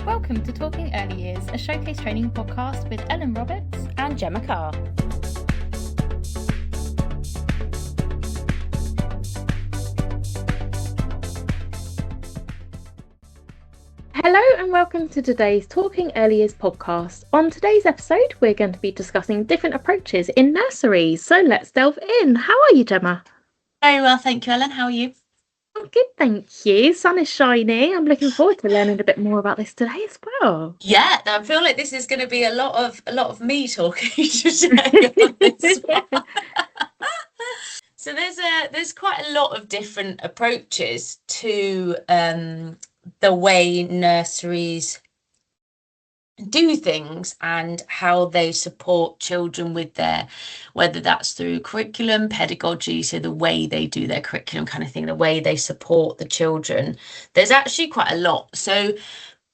Welcome to Talking Early Years, a showcase training podcast with Ellen Roberts and Gemma Carr. Hello and welcome to today's Talking Early Years podcast. On today's episode, we're going to be discussing different approaches in nurseries. So let's delve in. How are you, Gemma? Very well, thank you, Ellen. How are you? I'm good, thank you. Sun is shining. I'm looking forward to learning a bit more about this today as well. Yeah, I feel like this is going to be a lot of me talking today on this one. So there's quite a lot of different approaches to the way nurseries do things and how they support children with their, whether that's through curriculum, pedagogy, so the way they do their curriculum kind of thing, the way they support the children. There's actually quite a lot. So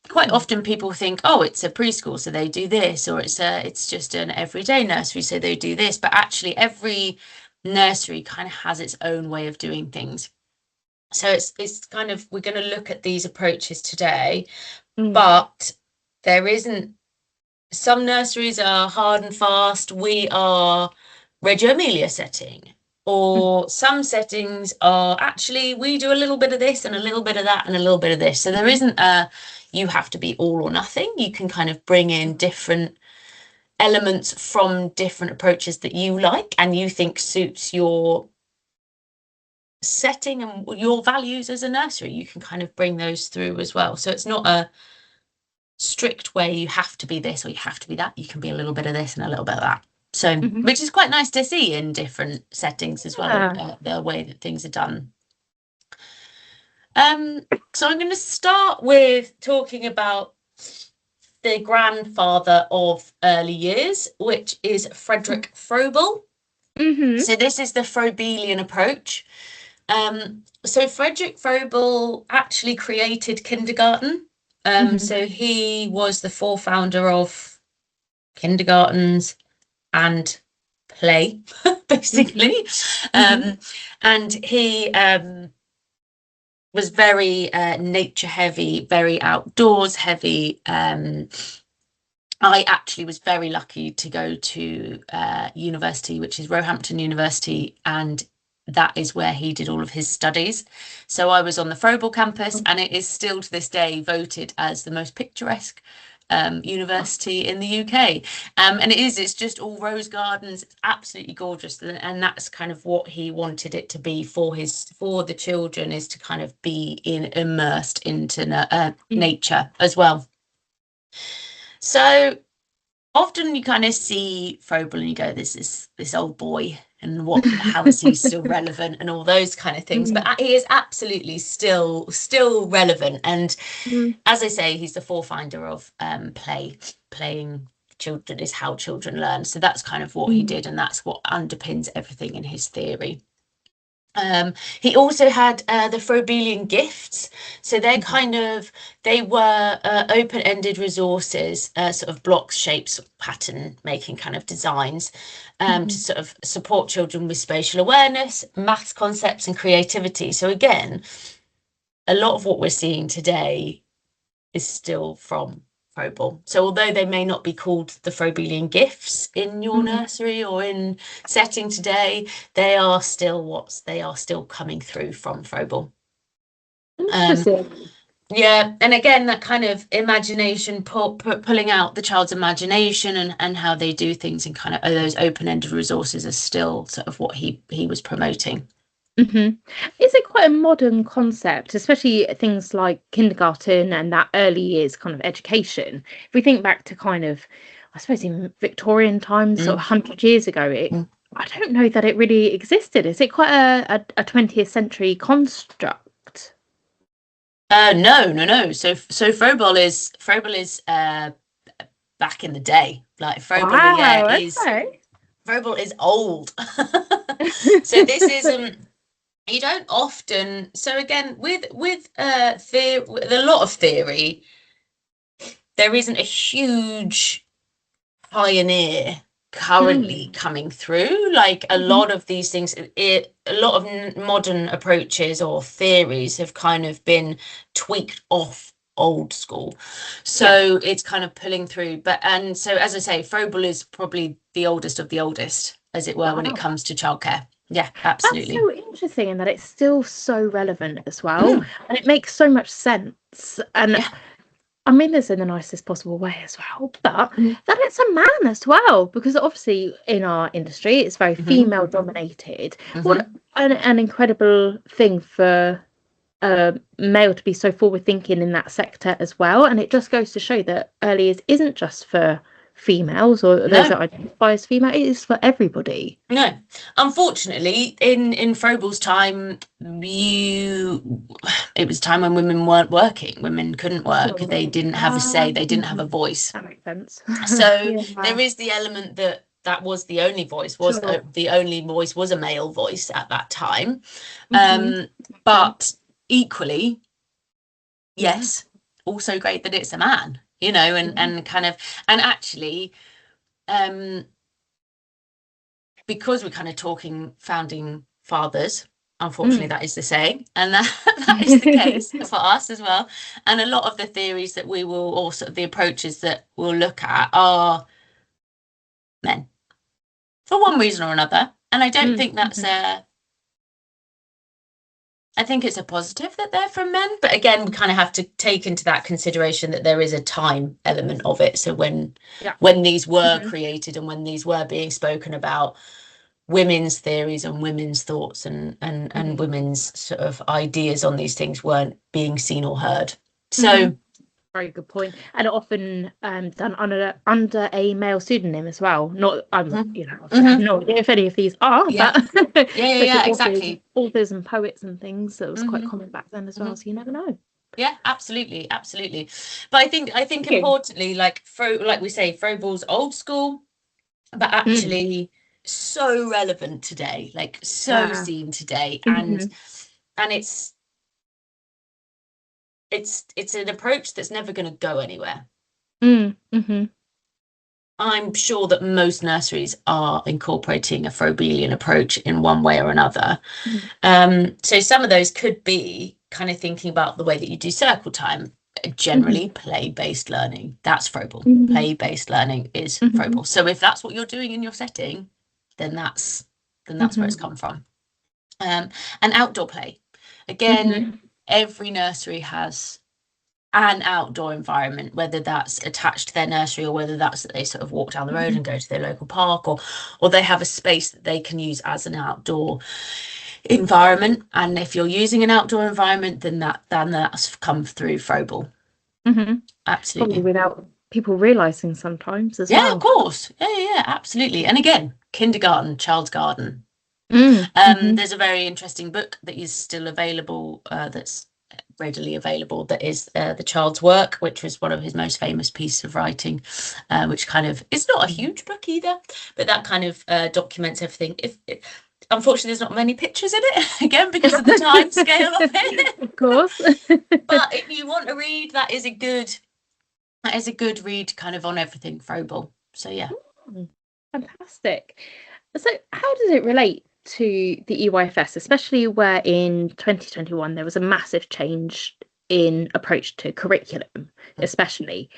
quite often people think, oh, it's a preschool, so they do this, or it's just an everyday nursery, so they do this. But actually every nursery kind of has its own way of doing things. So it's kind of, we're going to look at these approaches today, but there isn't, some nurseries are hard and fast. We are Reggio Emilia setting, or some settings are actually, we do a little bit of this and a little bit of that and a little bit of this. So there isn't you have to be all or nothing. You can kind of bring in different elements from different approaches that you like and you think suits your setting and your values as a nursery. You can kind of bring those through as well. So it's not a strict way you have to be this or you have to be that. You can be a little bit of this and a little bit of that. So which is quite nice to see in different settings as well, the way that things are done. So I'm going to start with talking about the grandfather of early years, which is Frederick Froebel. So this is the Froebelian approach. So Frederick Froebel actually created kindergarten. So he was the founder of kindergartens and play, basically. And he was very nature heavy, very outdoors heavy. I actually was very lucky to go to university, which is Roehampton University, and that is where he did all of his studies. So I was on the Froebel campus, and it is still to this day voted as the most picturesque university in the UK. And it's just all rose gardens. It's absolutely gorgeous. And that's kind of what he wanted it to be for the children, is to kind of be immersed into nature as well. So often you kind of see Froebel and you go, this is this old boy, and how is he still relevant and all those kind of things. But he is absolutely still relevant. And as I say, he's the forerunner of playing children is how children learn. So that's kind of what he did, and that's what underpins everything in his theory. He also had the Froebelian gifts. So they were open-ended resources, sort of blocks, shapes, pattern making kind of designs, to sort of support children with spatial awareness, maths concepts and creativity. So again, a lot of what we're seeing today is still from Froebel. So although they may not be called the Froebelian gifts in your nursery or in setting today, they are still coming through from Froebel. Yeah, and again, that kind of imagination, pulling out the child's imagination and how they do things, and kind of those open-ended resources are still sort of what he was promoting. Is it quite a modern concept, especially things like kindergarten and that early years kind of education? If we think back to kind of, I suppose, in Victorian times, sort of 100 years ago, I don't know that it really existed. Is it quite a 20th century construct? No. So Froebel is back in the day. Like Froebel, Froebel is old. So this isn't. You don't often. So again, with theory, with a lot of theory, there isn't a huge pioneer currently coming through. Like a lot of these things, a lot of modern approaches or theories have kind of been tweaked off old school. So it's kind of pulling through. And so, as I say, Froebel is probably the oldest of the oldest, as it were, when it comes to childcare. Yeah, absolutely. That's so interesting in that it's still so relevant as well. And it makes so much sense. And I mean this in the nicest possible way as well, but that it's a man as well, because obviously in our industry it's very female dominated. What an incredible thing for a male to be so forward thinking in that sector as well. And it just goes to show that early years isn't just for females or those that identify as female, it is for everybody. No, unfortunately, in Froebel's time, it was a time when women weren't working. Women couldn't work. They didn't have a say. They didn't have a voice. That makes sense. So there is the element that was the only voice, the only voice was a male voice at that time. But equally, yes, also great that it's a man, you know, and kind of, and actually, because we're kind of talking founding fathers, unfortunately that is the saying, and that is the case for us as well. And a lot of the theories that we will also, the approaches that we'll look at are men for one reason or another. And I don't think that's I think it's a positive that they're from men, but again, we kind of have to take into that consideration that there is a time element of it. So when these were created and when these were being spoken about, women's theories and women's thoughts and women's sort of ideas on these things weren't being seen or heard. So very good point. And often done under a male pseudonym as well. Not you know, I have no idea if any of these are, but exactly. Authors and poets and things, that was quite common back then as well, so you never know. Yeah, absolutely. But I think importantly, like we say, Froebel's old school, but actually so relevant today, like so seen today, and it's an approach that's never going to go anywhere. I'm sure that most nurseries are incorporating a Froebelian approach in one way or another. So some of those could be kind of thinking about the way that you do circle time. Generally play-based learning, that's Froebel. Play-based learning is Froebel. So if that's what you're doing in your setting, then that's where it's come from. And outdoor play, again, every nursery has an outdoor environment, whether that's attached to their nursery or whether that's that they sort of walk down the road and go to their local park, or they have a space that they can use as an outdoor environment. And if you're using an outdoor environment, then that's come through Froebel. Absolutely. Probably without people realizing sometimes as well. Yeah, of course. Yeah, absolutely. And again, kindergarten, child's garden. There's a very interesting book that is still available, that's readily available, that is The Child's Work, which was one of his most famous pieces of writing, which kind of, it's not a huge book either, but that kind of documents everything. Unfortunately, there's not many pictures in it, again, because of the time scale of it. Of course. But if you want to read, that is a good read kind of on everything Froebel. So yeah. Fantastic. So how does it relate to the EYFS, especially where in 2021 there was a massive change in approach to curriculum, especially?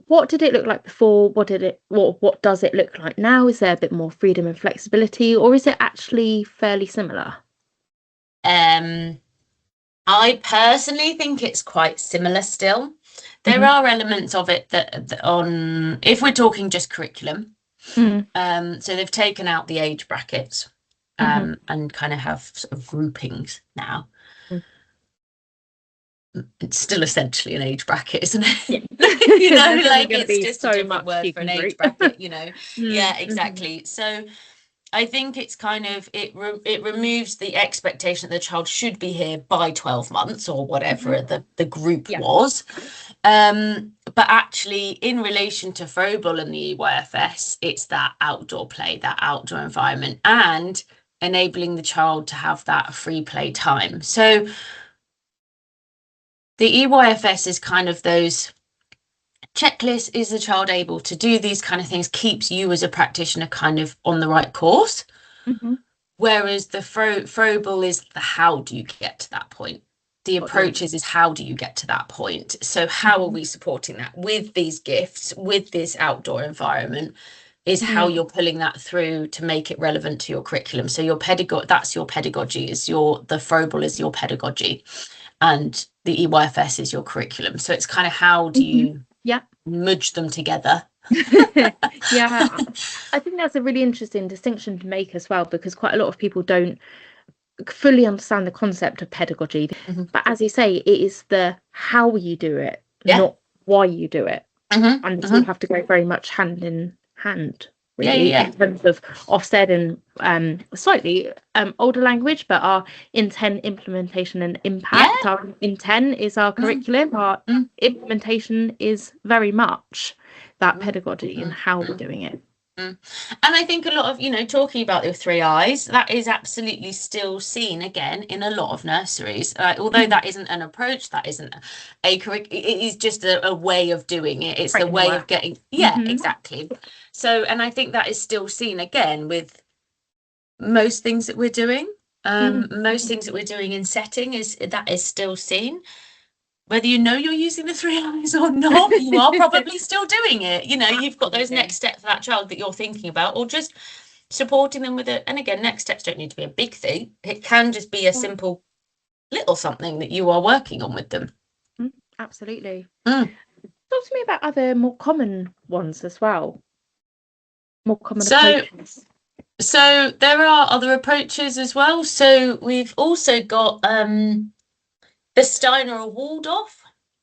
What did it look like before? What does it look like now? Is there a bit more freedom and flexibility, or is it actually fairly similar? I personally think it's quite similar still. There are elements of it that on, if we're talking just curriculum, so they've taken out the age brackets and kind of have sort of groupings now. It's still essentially an age bracket, isn't it? You know, like it's just so a different word for an age bracket, you know. Yeah, exactly. So I think it's kind of, it removes the expectation that the child should be here by 12 months or whatever the group was. But actually, in relation to Froebel and the EYFS, it's that outdoor play, that outdoor environment, and enabling the child to have that free play time. So the EYFS is kind of those checklists. Is the child able to do these kind of things? Keeps you as a practitioner kind of on the right course. Whereas the Froebel is the how do you get to that point? the approaches is how do you get to that point? So how are we supporting that with these gifts, with this outdoor environment, is how you're pulling that through to make it relevant to your curriculum. So your pedagogy, that's your pedagogy, the Froebel is your pedagogy, and the EYFS is your curriculum. So it's kind of how do you merge them together? Yeah, I think that's a really interesting distinction to make as well, because quite a lot of people don't fully understand the concept of pedagogy. But as you say, it is the how you do it, not why you do it. And it's all have to go very much hand in hand, really, in terms of Ofsted and slightly older language, but our intent, implementation and impact. Our intent is our curriculum, our implementation is very much that pedagogy and how we're doing it. And I think a lot of, talking about the 3 I's, that is absolutely still seen again in a lot of nurseries. Although that isn't an approach, that isn't a curriculum, it is just a way of doing it. It's the way of getting, exactly. So, and I think that is still seen again with most things that we're doing. Most things that we're doing in setting that is still seen. Whether you're using the 3 I's or not, you are probably still doing it. You've got those next steps for that child that you're thinking about, or just supporting them with it. And again, next steps don't need to be a big thing. It can just be a simple little something that you are working on with them. Absolutely. Talk to me about other more common ones as well. More common approaches. So there are other approaches as well. So we've also got the Steiner or Waldorf,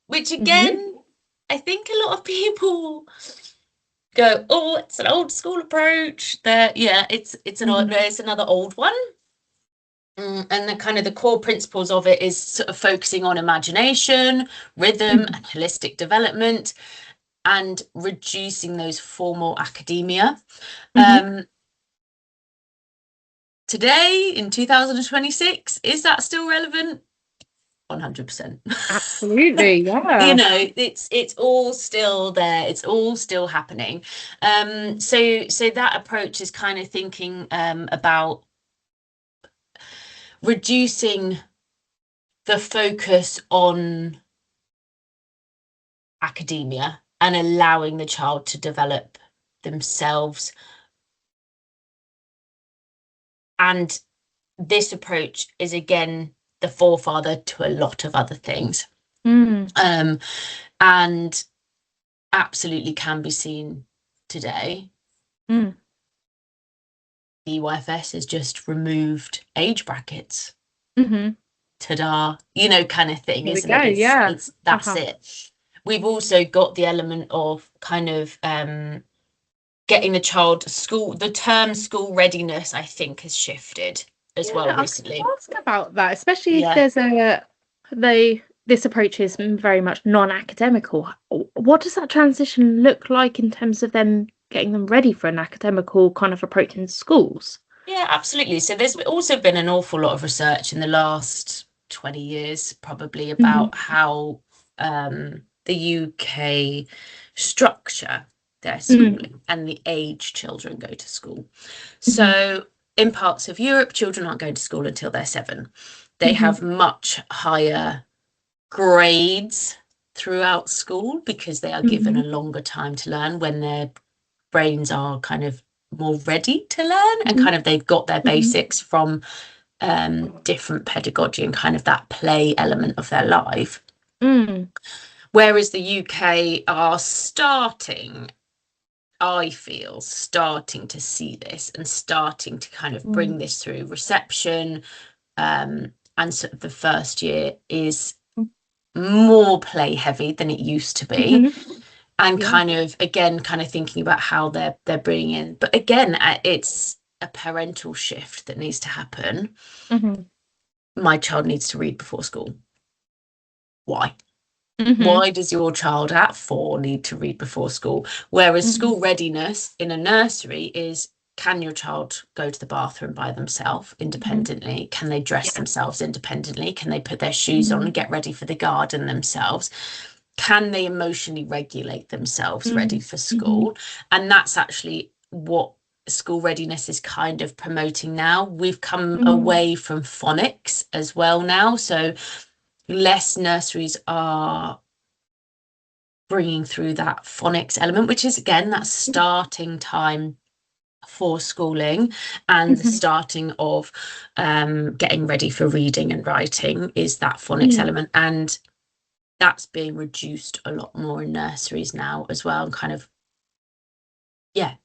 which again, I think a lot of people go, oh, it's an old school approach. It's another old one. And the kind of the core principles of it is sort of focusing on imagination, rhythm, and holistic development, and reducing those formal academia. Today in 2026, is that still relevant? 100%. Absolutely, yeah. It's all still there. It's all still happening. So that approach is kind of thinking about reducing the focus on academia and allowing the child to develop themselves. And this approach is again the forefather to a lot of other things, and absolutely can be seen today. EYFS has just removed age brackets. Ta-da, kind of thing, isn't it? That's it. We've also got the element of kind of getting the child the term school readiness, I think, has shifted as well recently. I was ask about that, especially if there's this approach is very much non-academical. What does that transition look like in terms of them getting them ready for an academical kind of approach in schools? Yeah, absolutely. So there's also been an awful lot of research in the last 20 years probably about how the UK structure their schooling and the age children go to school. So in parts of Europe, children aren't going to school until they're 7. They have much higher grades throughout school because they are given a longer time to learn, when their brains are kind of more ready to learn and kind of they've got their basics from different pedagogy and kind of that play element of their life. Whereas the UK are I feel starting to see this and starting to kind of bring this through reception, and sort of the first year is more play heavy than it used to be, and kind of thinking about how they're bringing in, but again it's a parental shift that needs to happen. My child needs to read before school. Why? Why does your child at 4 need to read before school? Whereas school readiness in a nursery is, can your child go to the bathroom by themselves independently? Can they dress themselves independently? Can they put their shoes on and get ready for the garden themselves? Can they emotionally regulate themselves ready for school? And that's actually what school readiness is kind of promoting now. We've come away from phonics as well now. So less nurseries are bringing through that phonics element, which is again that starting time for schooling and the starting of getting ready for reading and writing is that phonics element, and that's being reduced a lot more in nurseries now as well, and kind of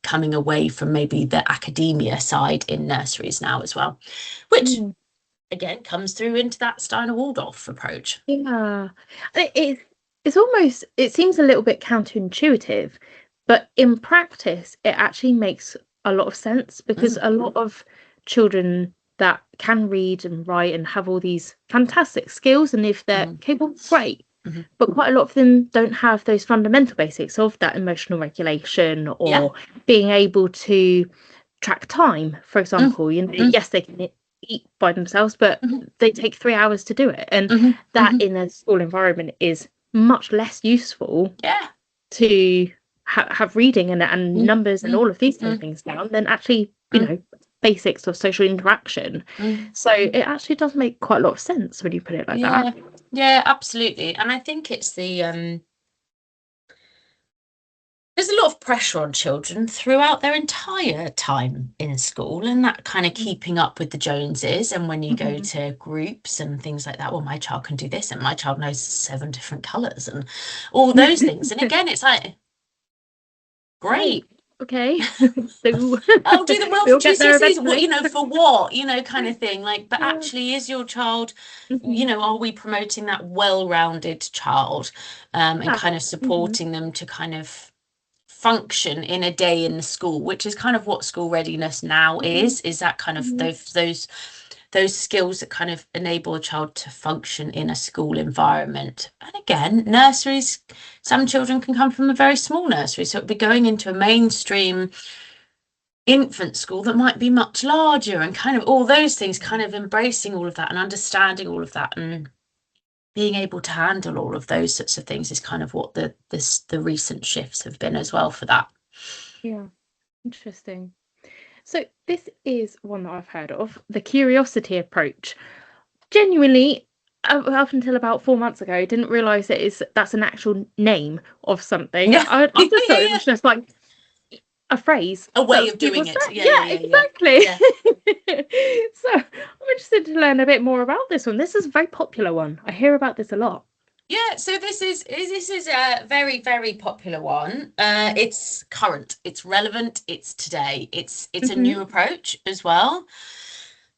coming away from maybe the academia side in nurseries now as well, which again comes through into that Steiner Waldorf approach. It's almost, it seems a little bit counterintuitive, but in practice it actually makes a lot of sense, because a lot of children that can read and write and have all these fantastic skills, and if they're capable, great, but quite a lot of them don't have those fundamental basics of that emotional regulation or being able to track time, for example. You know, yes, they can eat by themselves, but they take 3 hours to do it, and that in a school environment is much less useful to have reading and numbers and all of these kind of things down than actually, you know, basics of social interaction. So it actually does make quite a lot of sense when you put it like that. Yeah, absolutely. And I think it's the there's a lot of pressure on children throughout their entire time in school, and that kind of keeping up with the Joneses. And when you go to groups and things like that, well, my child can do this and my child knows 7 different colours and all those things. And again, it's like, great. Okay. So I'll do them well for GCSEs, what, you know, for what, you know, kind of thing. Like, but actually, is your child, you know, are we promoting that well-rounded child and kind of supporting them to kind of function in a day in the school, which is kind of what school readiness now is that kind of those skills that kind of enable a child to function in a school environment. And again, nurseries, some children can come from a very small nursery, so it'll be going into a mainstream infant school that might be much larger, and kind of all those things, kind of embracing all of that and understanding all of that and being able to handle all of those sorts of things is kind of what the recent shifts have been as well for that. Yeah, interesting. So this is one that I've heard of, the curiosity approach. Genuinely, up until about 4 months ago, didn't realise that's an actual name of something. I just thought it was just like a phrase, a way of doing it. Exactly. So I'm interested to learn a bit more about this one. This is a very popular one. I hear about this a lot. Yeah, so this is a very, very popular one. It's current, it's relevant, it's today, it's a new approach as well,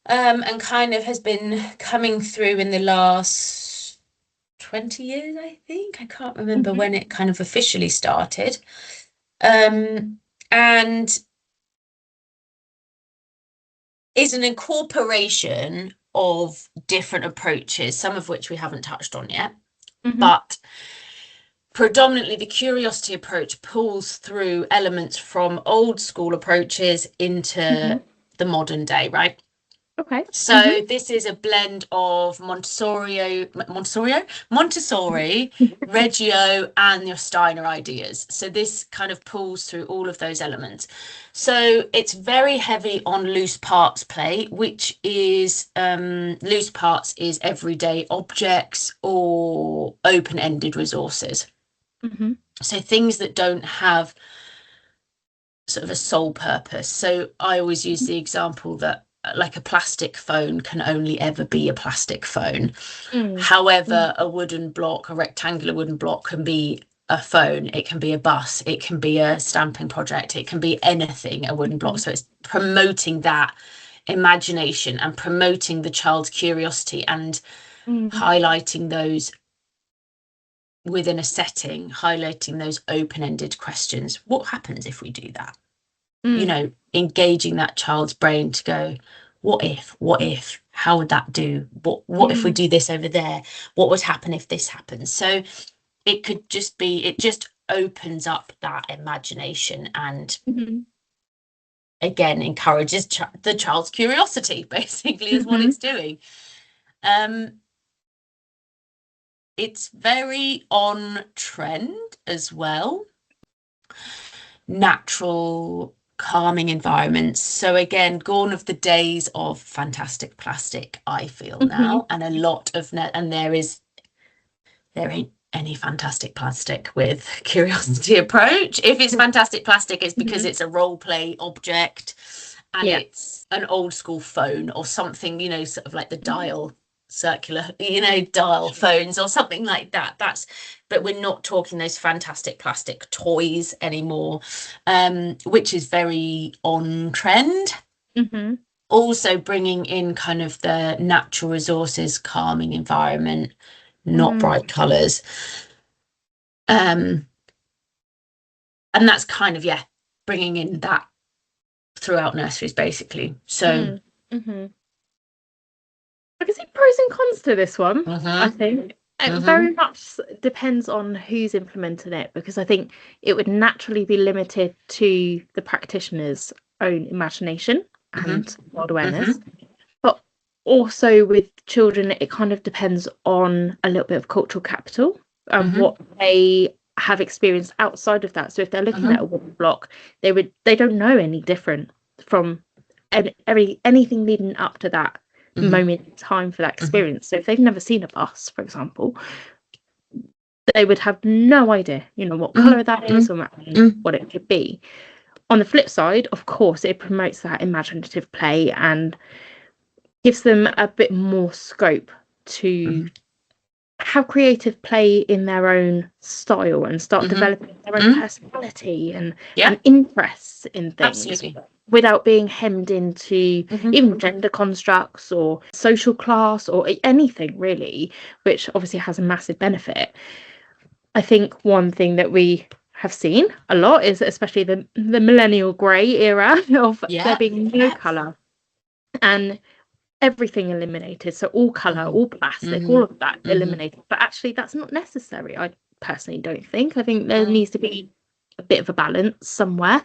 and kind of has been coming through in the last 20 years, I think. I can't remember when it kind of officially started, and is an incorporation of different approaches, some of which we haven't touched on yet. But predominantly the curiosity approach pulls through elements from old school approaches into the modern day, right? Okay. So this is a blend of Montessori, Reggio, and your Steiner ideas. So this kind of pulls through all of those elements. So it's very heavy on loose parts play, which is loose parts is everyday objects or open-ended resources. So things that don't have sort of a sole purpose. So I always use the example that like a plastic phone can only ever be a plastic phone. However, a wooden block, a rectangular wooden block, can be a phone, it can be a bus, it can be a stamping project, it can be anything, a wooden block. So it's promoting that imagination and promoting the child's curiosity and highlighting those within a setting, highlighting those open-ended questions. What happens if we do that? You know, engaging that child's brain to go, what if, how would that do? What if we do this over there? What would happen if this happens? So it could just be, it just opens up that imagination and again encourages the child's curiosity, basically, is what it's doing. It's very on trend as well. Natural, calming environments. So again, gone of the days of fantastic plastic, I feel now, and a lot of and there is there ain't any fantastic plastic with curiosity approach. If it's fantastic plastic, it's because it's a role play object, and it's an old school phone or something, you know, sort of like the dial circular, you know, dial phones or something like that. But we're not talking those fantastic plastic toys anymore, which is very on trend. Also bringing in kind of the natural resources, calming environment, not bright colours, and that's kind of bringing in that throughout nurseries basically. So I can see pros and cons to this one. I think it very much depends on who's implementing it, because I think it would naturally be limited to the practitioner's own imagination and world awareness. But also with children, it kind of depends on a little bit of cultural capital and what they have experienced outside of that. So if they're looking at a wooden block, they don't know any different from anything leading up to that moment in time for that experience. So if they've never seen a bus, for example, they would have no idea, you know, what colour that is or what it could be. On the flip side, of course, it promotes that imaginative play and gives them a bit more scope to have creative play in their own style and start developing their own personality and interests in things. Absolutely. Without being hemmed into even gender constructs or social class or anything really, which obviously has a massive benefit. I think one thing that we have seen a lot is especially the millennial grey era of there being no colour and everything eliminated. So all colour, all plastic, all of that eliminated. But actually that's not necessary. I personally don't think. I think there needs to be a bit of a balance somewhere.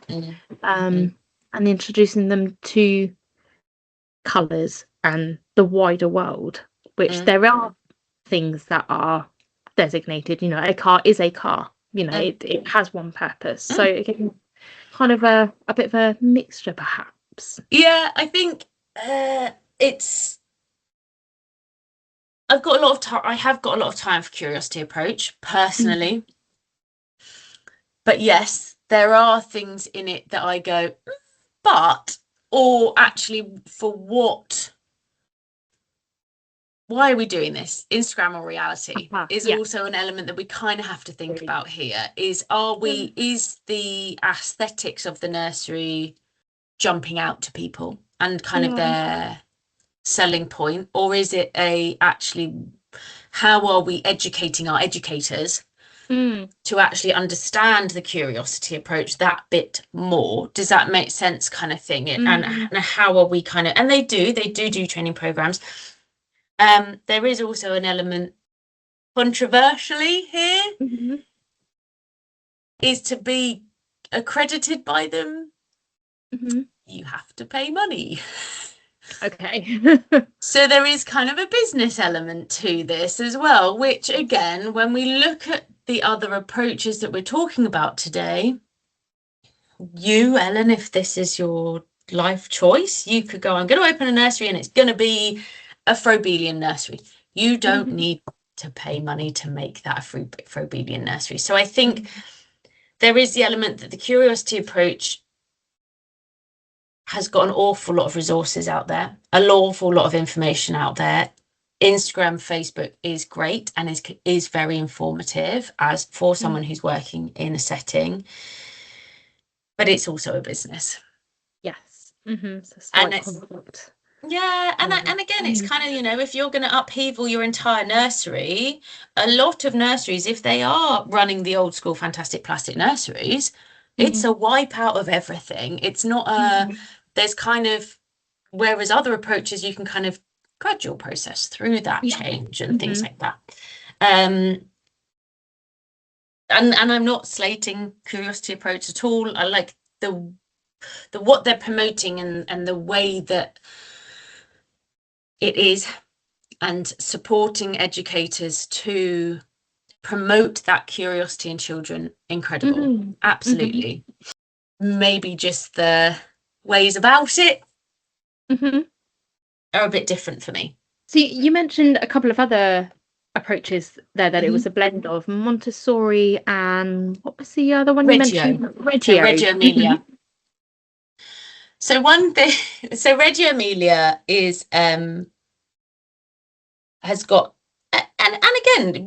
And introducing them to colours and the wider world, which there are things that are designated, you know, a car is a car, you know, it has one purpose. So again, kind of a bit of a mixture perhaps. I think I have got a lot of time for curiosity approach personally, but yes, there are things in it that I go or actually why are we doing this? Instagram or reality is also an element that we kind of have to think about here. Is the aesthetics of the nursery jumping out to people and kind of their selling point, or is it actually how are we educating our educators to actually understand the curiosity approach that bit more? Does that make sense, kind of thing? And how are we kind of, and they do training programs. There is also an element controversially here is to be accredited by them. You have to pay money. Okay. So there is kind of a business element to this as well, which again, when we look at the other approaches that we're talking about today, you, Ellen, if this is your life choice, you could go, I'm going to open a nursery and it's going to be a Froebelian nursery. You don't need to pay money to make that a Froebelian nursery. So I think there is the element that the curiosity approach has got an awful lot of resources out there, an awful lot of information out there. Instagram, Facebook is great and is very informative as for someone who's working in a setting, but it's also a business. Yes. So and again, it's kind of, you know, if you're going to upheaval your entire nursery, a lot of nurseries, if they are running the old school fantastic plastic nurseries, it's a wipeout of everything. It's not there's kind of, whereas other approaches you can kind of gradual process through that change and things like that. And I'm not slating curiosity approach at all. I like the what they're promoting and the way that it is, and supporting educators to promote that curiosity in children. Incredible. Absolutely. Maybe just the ways about it are a bit different for me. So you mentioned a couple of other approaches there, that it was a blend of Montessori and what was the other one you mentioned? Reggio Emilia. So one thing, so Reggio Emilia is has got, and again,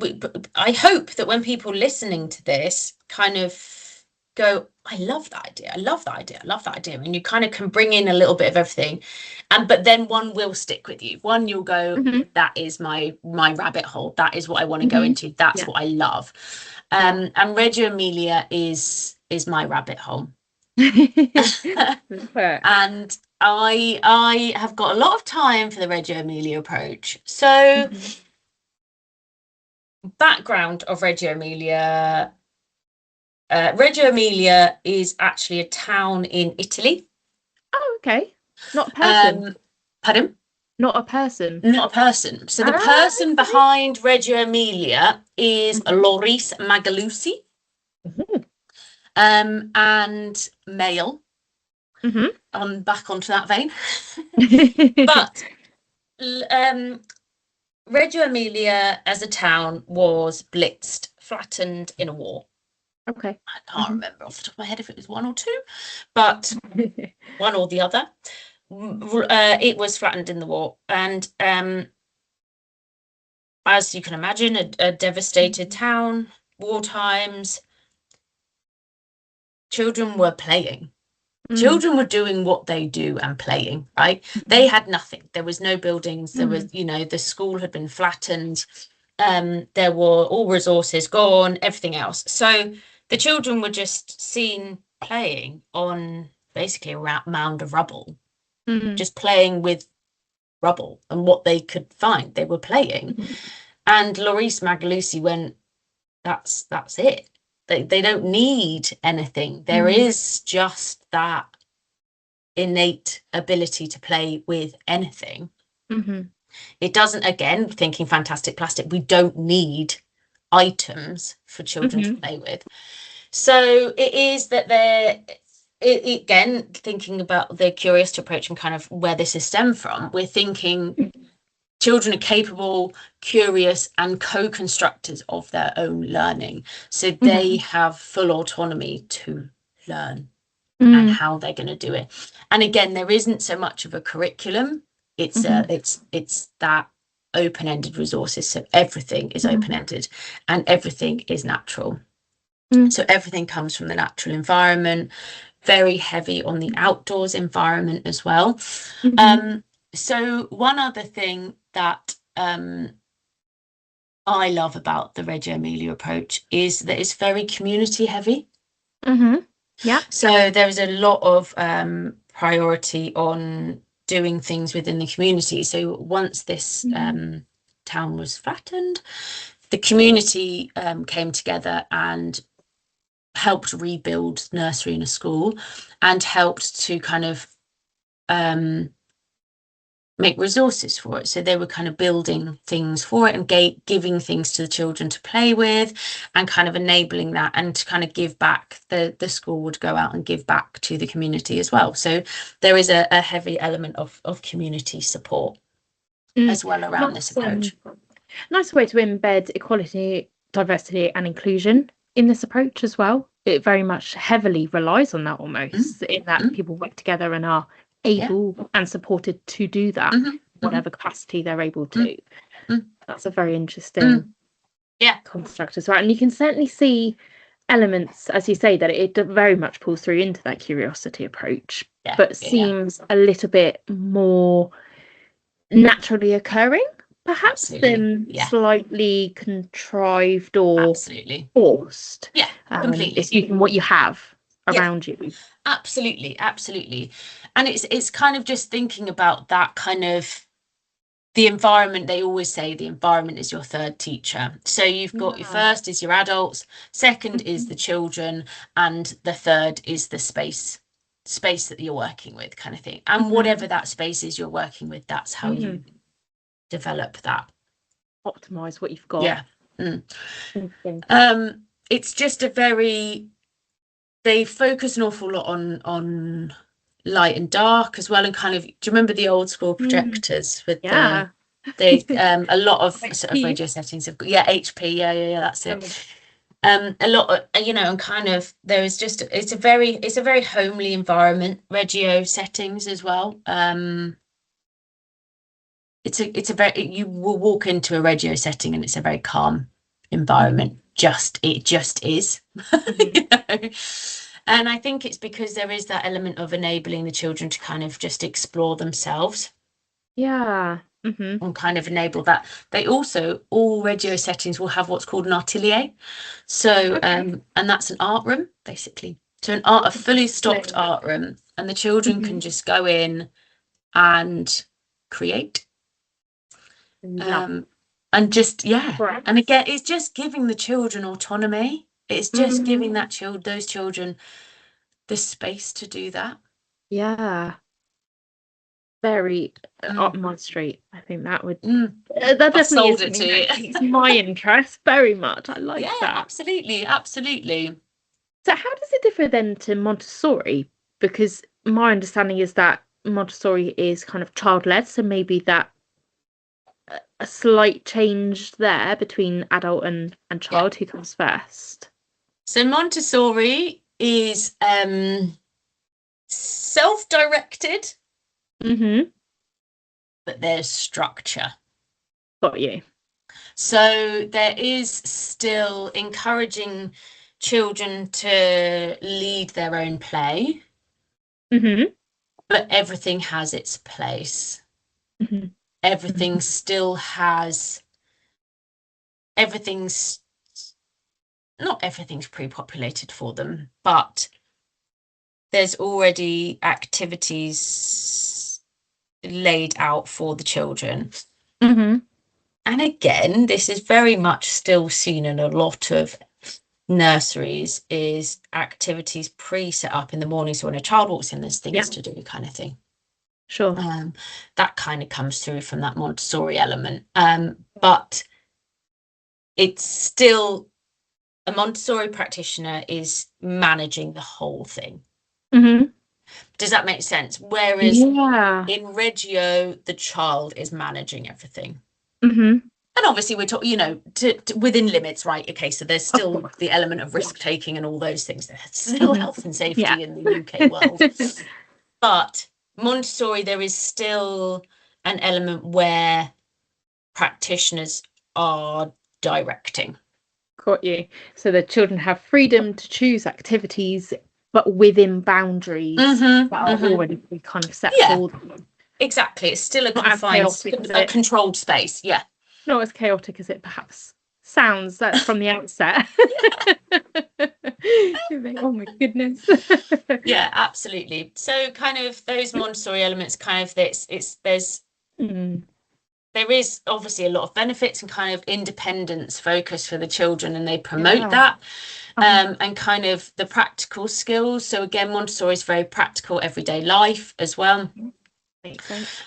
I hope that when people listening to this kind of go, I love that idea, I love that idea, I love that idea, and you kind of can bring in a little bit of everything, but then one will stick with you. One, you'll go, that is my rabbit hole, that is what I want to go into, that's what I love. And Reggio Emilia is my rabbit hole. And I have got a lot of time for the Reggio Emilia approach. So background of Reggio Emilia. Reggio Emilia is actually a town in Italy. Oh, okay. Not a person. Pardon? Not a person. Not a person. So the person behind Reggio Emilia is Loris Magalusi. And male. Back onto that vein. But Reggio Emilia as a town was blitzed, flattened in a war. Okay. I can't remember off the top of my head if it was one or two, but one or the other. It was flattened in the war, and as you can imagine, a devastated town, war times. Children were playing. Children were doing what they do and playing, right? They had nothing. There was no buildings. There was, the school had been flattened. There were all resources gone, everything else. So the children were just seen playing on basically a mound of rubble, just playing with rubble and what they could find. They were playing. And Loris Magalusi went, that's it. They don't need anything. There is just that innate ability to play with anything. It doesn't, again, thinking fantastic plastic, we don't need items for children to play with. So it is that again, thinking about the curious approach and kind of where this is stemmed from, we're thinking children are capable, curious, and co-constructors of their own learning. So they have full autonomy to learn and how they're going to do it. And again, there isn't so much of a curriculum. It's that open-ended resources. So everything is open-ended and everything is natural. So everything comes from the natural environment, very heavy on the outdoors environment as well. So one other thing that I love about the Reggio Emilia approach is that it's very community heavy. Yeah. So there is a lot of priority on doing things within the community. So once this town was flattened, the community came together and helped rebuild nursery and a school and helped to kind of make resources for it. So they were kind of building things for it and giving things to the children to play with and kind of enabling that, and to kind of give back. The school would go out and give back to the community as well. So there is a heavy element of community support as well around this approach. Nice way to embed equality, diversity and inclusion in this approach as well. It very much heavily relies on that almost, in that people work together and are able and supported to do that, whatever capacity they're able to. That's a very interesting construct as well. And you can certainly see elements, as you say, that it very much pulls through into that curiosity approach, but seems a little bit more naturally occurring, perhaps, than slightly contrived or forced. Completely. It's using what you have around you. Absolutely. And it's kind of just thinking about that kind of the environment. They always say the environment is your third teacher. So you've got your first is your adults, second is the children, and the third is the space that you're working with, kind of thing. And whatever that space is you're working with, that's how you develop that. Optimize what you've got. It's just they focus an awful lot on light and dark as well, and kind of, do you remember the old school projectors with the They a lot of sort of HP. radio settings have got, yeah, HP, yeah, that's it. A lot of, and kind of there is just it's a very homely environment, Reggio settings as well. It's a very, you will walk into a Reggio setting and it's a very calm environment. It just is. And I think it's because there is that element of enabling the children to kind of just explore themselves. Yeah. And kind of enable that. They also, all Reggio settings will have what's called an atelier. So, and that's an art room, basically. So a fully stocked art room, and the children can just go in and create. And just, and again, it's just giving the children autonomy. It's just giving those children the space to do that. Yeah. Very up my street. I think that would that definitely is something that piques my interest very much. I like that. Absolutely. So how does it differ then to Montessori? Because my understanding is that Montessori is kind of child-led, so maybe that a slight change there between adult and child. Who comes first? So Montessori is self-directed, but there's structure. Got you. So there is still encouraging children to lead their own play, but everything has its place. Everything still has, not everything's pre-populated for them, but there's already activities laid out for the children. And again, this is very much still seen in a lot of nurseries, is activities pre-set up in the morning. So when a child walks in, there's things to do, kind of thing. Sure. That kind of comes through from that Montessori element. But it's still, a Montessori practitioner is managing the whole thing. Does that make sense? Whereas in Reggio, the child is managing everything. And obviously we're talking, within limits, right? Okay, so there's still the element of risk taking and all those things. There's still health and safety in the UK world. But Montessori, there is still an element where practitioners are directing. Got you. So the children have freedom to choose activities, but within boundaries that are already kind of set for them. Exactly. It's still a controlled space. Yeah. Not as chaotic as it perhaps sounds from the outset. Oh my goodness. Yeah, absolutely. So kind of those Montessori elements, kind of there is obviously a lot of benefits and kind of independence focus for the children, and they promote that. And kind of the practical skills. So again, Montessori is very practical everyday life as well. Makes sense.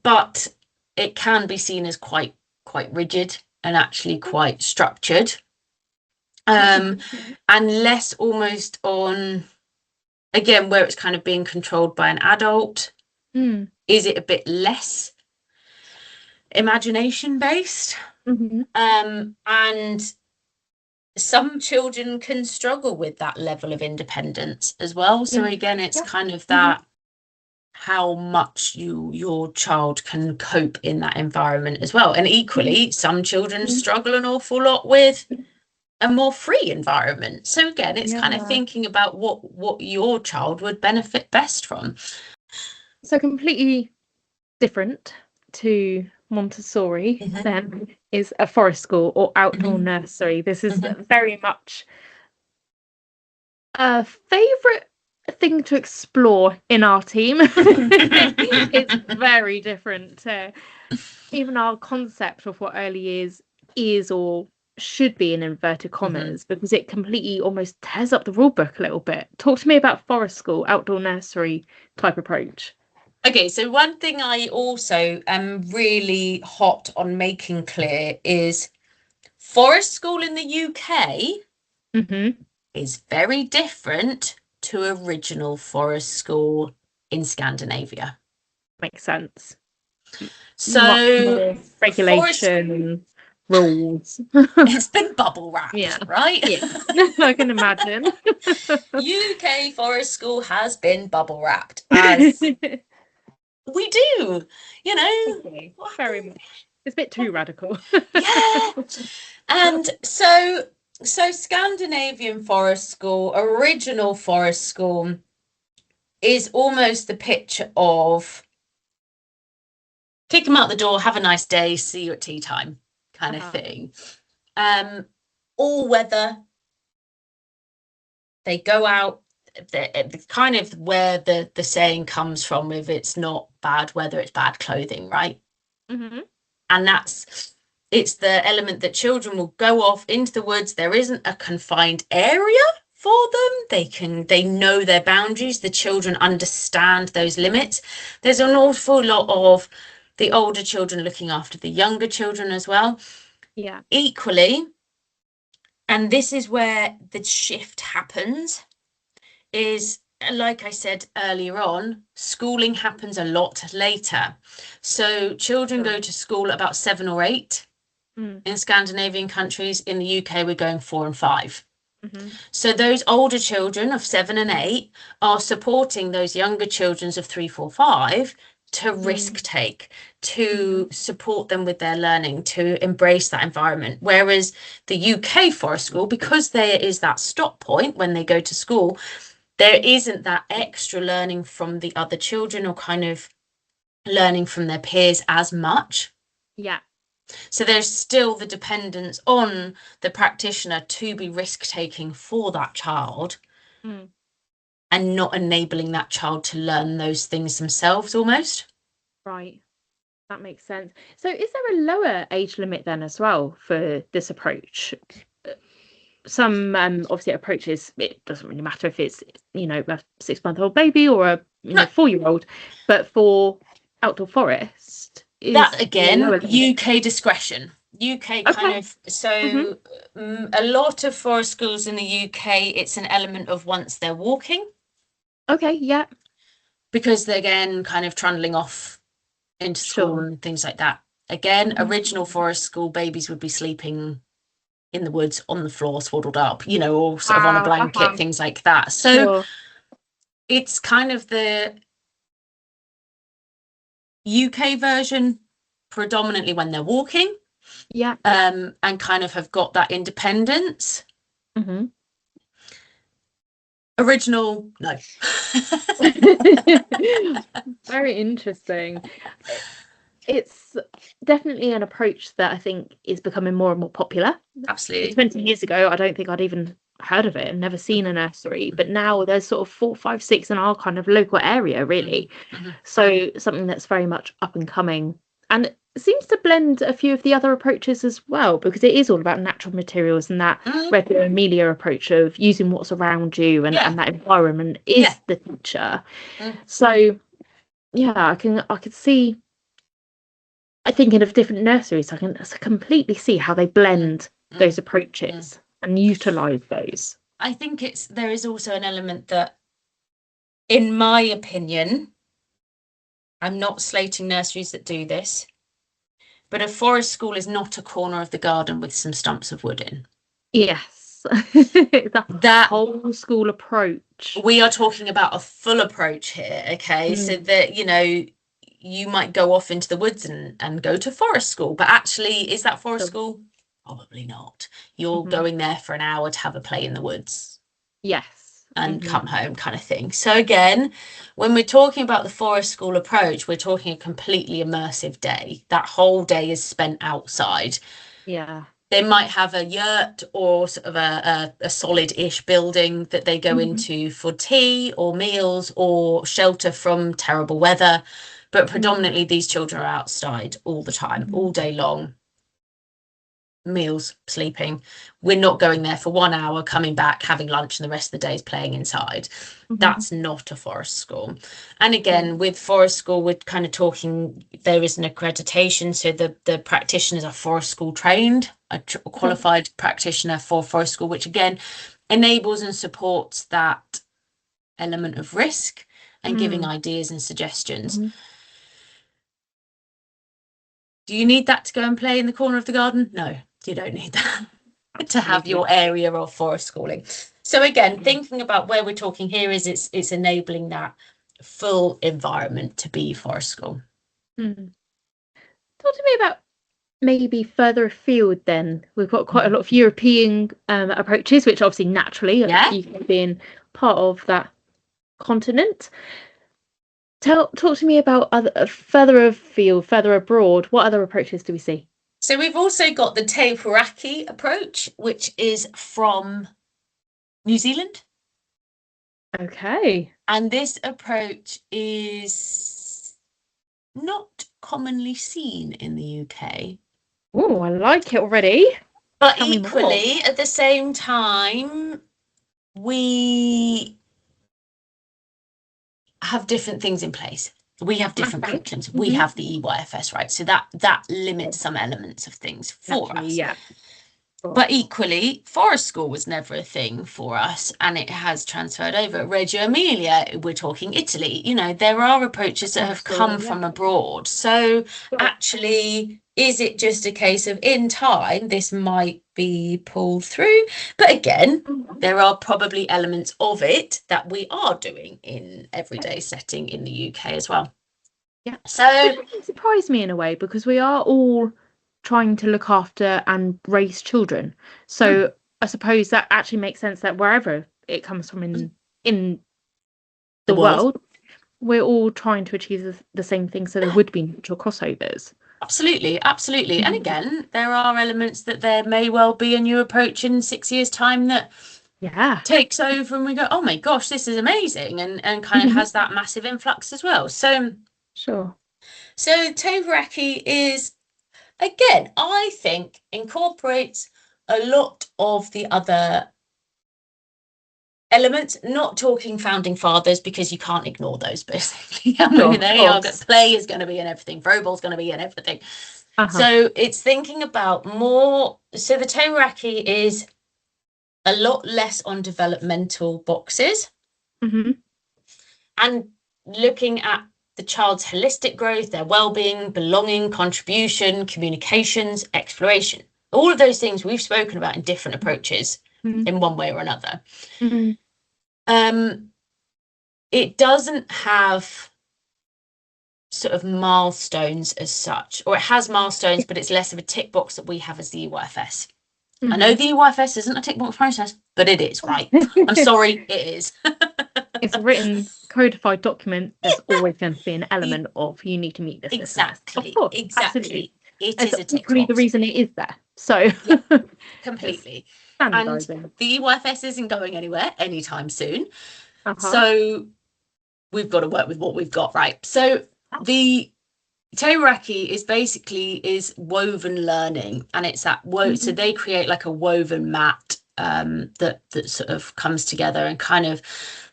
But it can be seen as quite rigid and actually quite structured, and less almost on, again, where it's kind of being controlled by an adult. Is it a bit less imagination based? And some children can struggle with that level of independence as well. So again, it's kind of that, how much your child can cope in that environment as well. And equally, some children struggle an awful lot with a more free environment. So again, it's kind of thinking about what your child would benefit best from. So completely different to Montessori then is a forest school or outdoor nursery. This is very much a favourite thing to explore in our team. It's very different. Even our concept of what early years is or should be in inverted commas, because it completely almost tears up the rule book a little bit. Talk to me about forest school, outdoor nursery type approach. Okay, so one thing I also am really hot on making clear is forest school in the UK is very different to original forest school in Scandinavia. Makes sense. Much So more forest, regulation, rules. it's been bubble wrapped, Yeah. right? Yeah. I can imagine. UK forest school has been bubble wrapped, as we do, you know. Okay, very much. It's a bit too radical. Yeah. And so Scandinavian forest school, original forest school, is almost the picture of kick them out the door, have a nice day, see you at tea time kind of thing. All weather, they go out, the kind of where the saying comes from, if it's not bad weather, it's bad clothing, right? Mm-hmm. And it's the element that children will go off into the woods. There isn't a confined area for them. They know their boundaries. The children understand those limits. There's an awful lot of the older children looking after the younger children as well. Yeah. Equally, and this is where the shift happens, is, like I said earlier on, schooling happens a lot later. So children go to school at about 7 or 8. In Scandinavian countries. In the UK, we're going 4 and 5. Mm-hmm. So those older children of 7 and 8 are supporting those younger children of 3, 4, 5 to risk take, to support them with their learning, to embrace that environment. Whereas the UK forest school, because there is that stop point when they go to school, there isn't that extra learning from the other children or kind of learning from their peers as much. Yeah. So there's still the dependence on the practitioner to be risk-taking for that child and not enabling that child to learn those things themselves almost. Right. That makes sense. So is there a lower age limit then as well for this approach? Some obviously approaches, it doesn't really matter if it's, a 6-month-old baby or a 4-year-old, but for outdoor forest That is again, lower limit. UK discretion. UK kind of, so a lot of forest schools in the UK, it's an element of once they're walking. Okay, yeah. Because they're, again, kind of trundling off into school and things like that. Again, original forest school, babies would be sleeping in the woods on the floor, swaddled up, or sort of on a blanket, things like that. So it's kind of the UK version, predominantly when they're walking, and kind of have got that independence. Original, no. Very interesting. It's definitely an approach that I think is becoming more and more popular. Absolutely. 20 years ago, I don't think I'd even heard of it and never seen a nursery, but now there's sort of 4, 5, 6 in our kind of local area, really. So something that's very much up and coming, and it seems to blend a few of the other approaches as well, because it is all about natural materials, and that Reggio Emilia approach of using what's around you and that environment is the teacher. So yeah, I could see, thinking of different nurseries, I can completely see how they blend those approaches and utilize those. I think there is also an element that, in my opinion, I'm not slating nurseries that do this, but a forest school is not a corner of the garden with some stumps of wood in. Yes. That whole school approach. We are talking about a full approach here, okay? So that, you might go off into the woods and go to forest school, but actually, is that forest school? Probably not. You're going there for an hour to have a play in the woods. Yes. And come home kind of thing. So again, when we're talking about the forest school approach, we're talking a completely immersive day. That whole day is spent outside. Yeah. They might have a yurt or sort of a solid-ish building that they go into for tea or meals or shelter from terrible weather. But predominantly these children are outside all the time, all day long. Meals, sleeping. We're not going there for 1 hour, coming back, having lunch, and the rest of the day is playing inside. That's not a forest school. And again, with forest school, we're kind of talking, there is an accreditation, so the practitioners are forest school trained, a qualified practitioner for forest school, which again enables and supports that element of risk and giving ideas and suggestions. Do you need that to go and play in the corner of the garden? No, you don't need that to have your area of forest schooling. So again, thinking about where we're talking here is it's enabling that full environment to be forest school. Talk to me about maybe further afield then. We've got quite a lot of European approaches, which obviously naturally, UK being part of that continent. Talk to me about other further afield, further abroad. What other approaches do we see? So we've also got the theorists approach, which is from New Zealand. Okay. And this approach is not commonly seen in the UK. Oh, I like it already. But equally, at the same time, we have different things in place. We have different curriculums. We have the EYFS, right? So that limits some elements of things for us. Yeah. But equally, forest school was never a thing for us, and it has transferred over. Reggio Emilia, we're talking Italy. You know, there are approaches that have come from abroad. So actually, is it just a case of in time, this might be pulled through? But again, there are probably elements of it that we are doing in everyday setting in the UK as well. Yeah. So it surprised me in a way, because we are all trying to look after and raise children. So I suppose that actually makes sense that wherever it comes from in the world, we're all trying to achieve the same thing. So there would be natural crossovers. Absolutely. And again, there are elements that there may well be a new approach in 6 years' time that takes over, and we go, oh my gosh, this is amazing, and kind of has that massive influx as well. So sure. So theorists is, again, I think incorporates a lot of the other elements, not talking founding fathers, because you can't ignore those basically. I mean, play is going to be in everything, Froebel's going to be in everything. So it's thinking about more. So the theorists is a lot less on developmental boxes and looking at the child's holistic growth, their well-being, belonging, contribution, communications, exploration. All of those things we've spoken about in different approaches in one way or another. It doesn't have sort of milestones as such, or it has milestones, but it's less of a tick box that we have as the EYFS. I know the EYFS isn't a tick box process, but it is, right? I'm sorry, it is. It's a written, codified document. There's always going to be an element of you need to meet this. Exactly. Of course, Exactly. It is a tick box. The reason it is there. So completely. And the EYFS isn't going anywhere anytime soon. So we've got to work with what we've got, right? So the Teriyaki is woven learning, and it's that so they create like a woven mat that sort of comes together, and kind of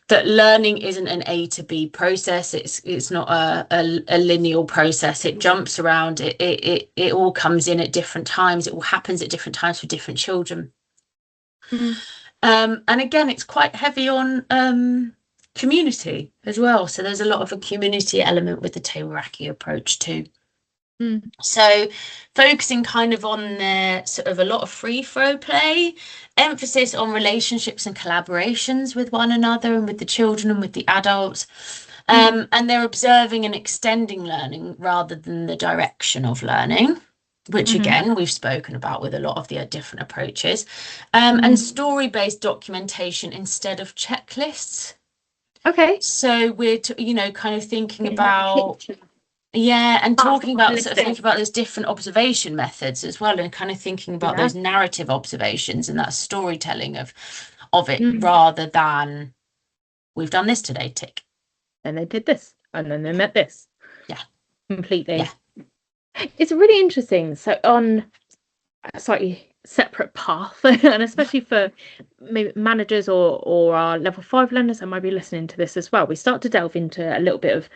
that learning isn't an A to B process. It's not a linear process. It jumps around. It all comes in at different times. It all happens at different times for different children. And again, it's quite heavy on community as well. So there's a lot of a community element with the Teriyaki approach too. So focusing kind of on their sort of a lot of free throw play, emphasis on relationships and collaborations with one another and with the children and with the adults. And they're observing and extending learning rather than the direction of learning, which again, we've spoken about with a lot of the different approaches. And story-based documentation instead of checklists. Okay. So we're, kind of thinking about... and talking about thinking about those different observation methods as well, and kind of thinking about those narrative observations and that storytelling of it, rather than we've done this today, tick. And they did this, and then they met this. Yeah. Completely. Yeah. It's really interesting. So on a slightly separate path, and especially for maybe managers or our level 5 learners that might be listening to this as well, we start to delve into a little bit of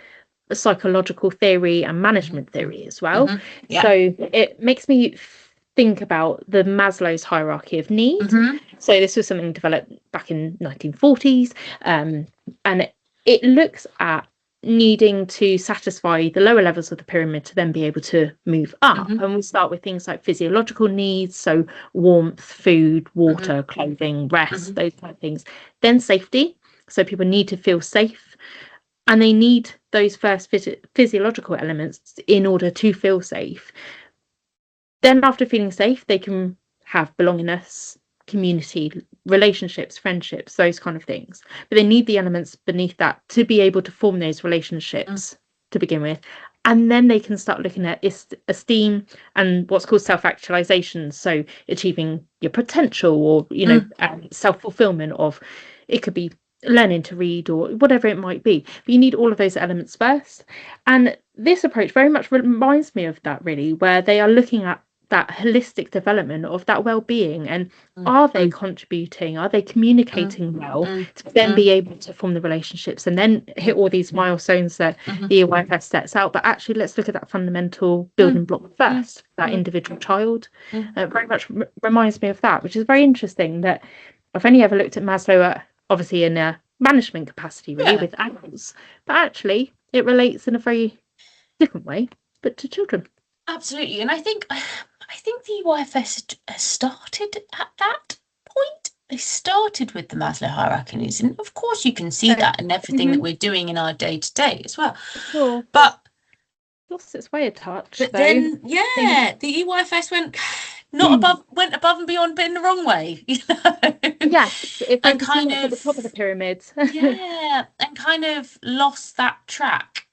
psychological theory and management theory as well. So it makes me think about the Maslow's hierarchy of need. So this was something developed back in 1940s, and it looks at needing to satisfy the lower levels of the pyramid to then be able to move up. And we start with things like physiological needs, so warmth, food, water, clothing, rest, those kind of things. Then safety, so people need to feel safe, and they need those first physiological elements in order to feel safe. Then after feeling safe, they can have belongingness, community, relationships, friendships, those kind of things. But they need the elements beneath that to be able to form those relationships to begin with. And then they can start looking at esteem and what's called self-actualization. So achieving your potential, or, self-fulfillment of, it could be learning to read or whatever it might be. But you need all of those elements first. And this approach very much reminds me of that, really, where they are looking at that holistic development of that well-being, and are they contributing, are they communicating well, to then be able to form the relationships and then hit all these milestones that the EYFS sets out. But actually, let's look at that fundamental building block first, that individual child. Very much reminds me of that, which is very interesting, that I've only ever looked at Maslow obviously in a management capacity, really, with adults, but actually it relates in a very different way, but to children. Absolutely. And I think the EYFS has started at that point. They started with the Maslow hierarchy needs, and of course you can see that in everything that we're doing in our day-to-day as well. Sure. But lost its way a touch. But then the EYFS went above and beyond, but in the wrong way, Yes, it went kind of at the top of the pyramid. And kind of lost that track.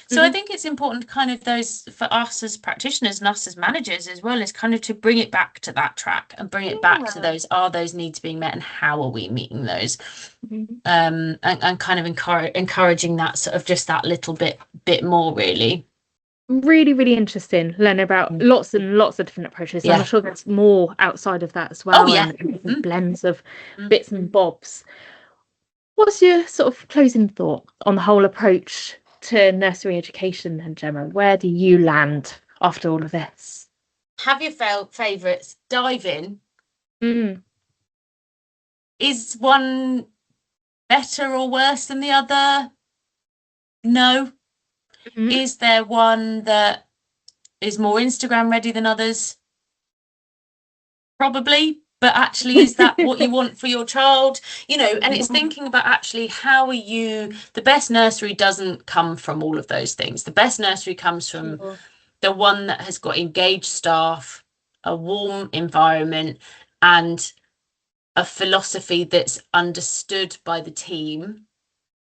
So I think it's important, kind of, for us as practitioners and us as managers as well, is kind of to bring it back to that track and bring it back to those needs being met, and how are we meeting those, and kind of encouraging that sort of just that little bit more, really. Really, really interesting learning about lots and lots of different approaches. I'm sure there's more outside of that as well. And blends of bits and bobs. What's your sort of closing thought on the whole approach to nursery education then, Gemma? Where do you land after all of this? Have your favourites, dive in. Is one better or worse than the other? No. Is there one that is more Instagram ready than others? Probably. But actually, is that what you want for your child? And it's thinking about, actually, how are you... The best nursery doesn't come from all of those things. The best nursery comes from the one that has got engaged staff, a warm environment, and a philosophy that's understood by the team,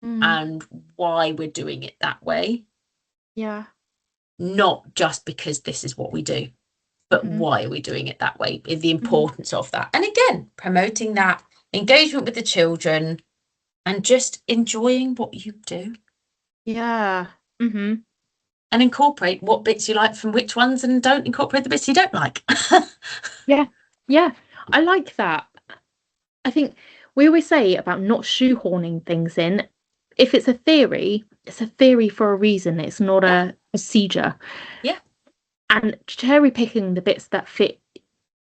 and why we're doing it that way. Not just because this is what we do, but why are we doing it that way, the importance of that. And again, promoting that engagement with the children and just enjoying what you do. And incorporate what bits you like from which ones, and don't incorporate the bits you don't like. I like that. I think we always say about not shoehorning things in. If it's a theory, it's a theory for a reason. It's not a procedure. And cherry picking the bits that fit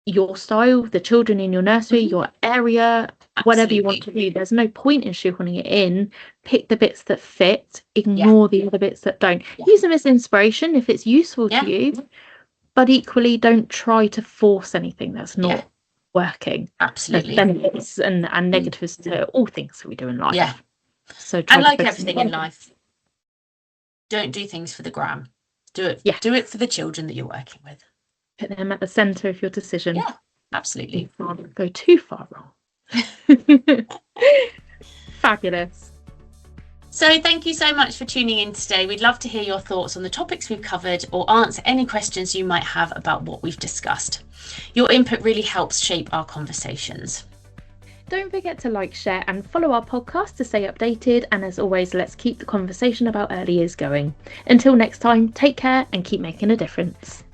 your style, the children in your nursery, your area, whatever you want to do. There's no point in shoehorning it in. Pick the bits that fit, ignore the other bits that don't. Use them as inspiration if it's useful to you, but equally don't try to force anything that's not working. Absolutely. There's benefits and negatives to all things that we do in life. So and like everything in life, don't do things for the gram. Do it for the children that you're working with. Put them at the centre of your decision. Absolutely. Don't go too far wrong. Fabulous. So thank you so much for tuning in today. We'd love to hear your thoughts on the topics we've covered, or answer any questions you might have about what we've discussed. Your input really helps shape our conversations. Don't forget to like, share and follow our podcast to stay updated. And as always, let's keep the conversation about early years going. Until next time, take care and keep making a difference.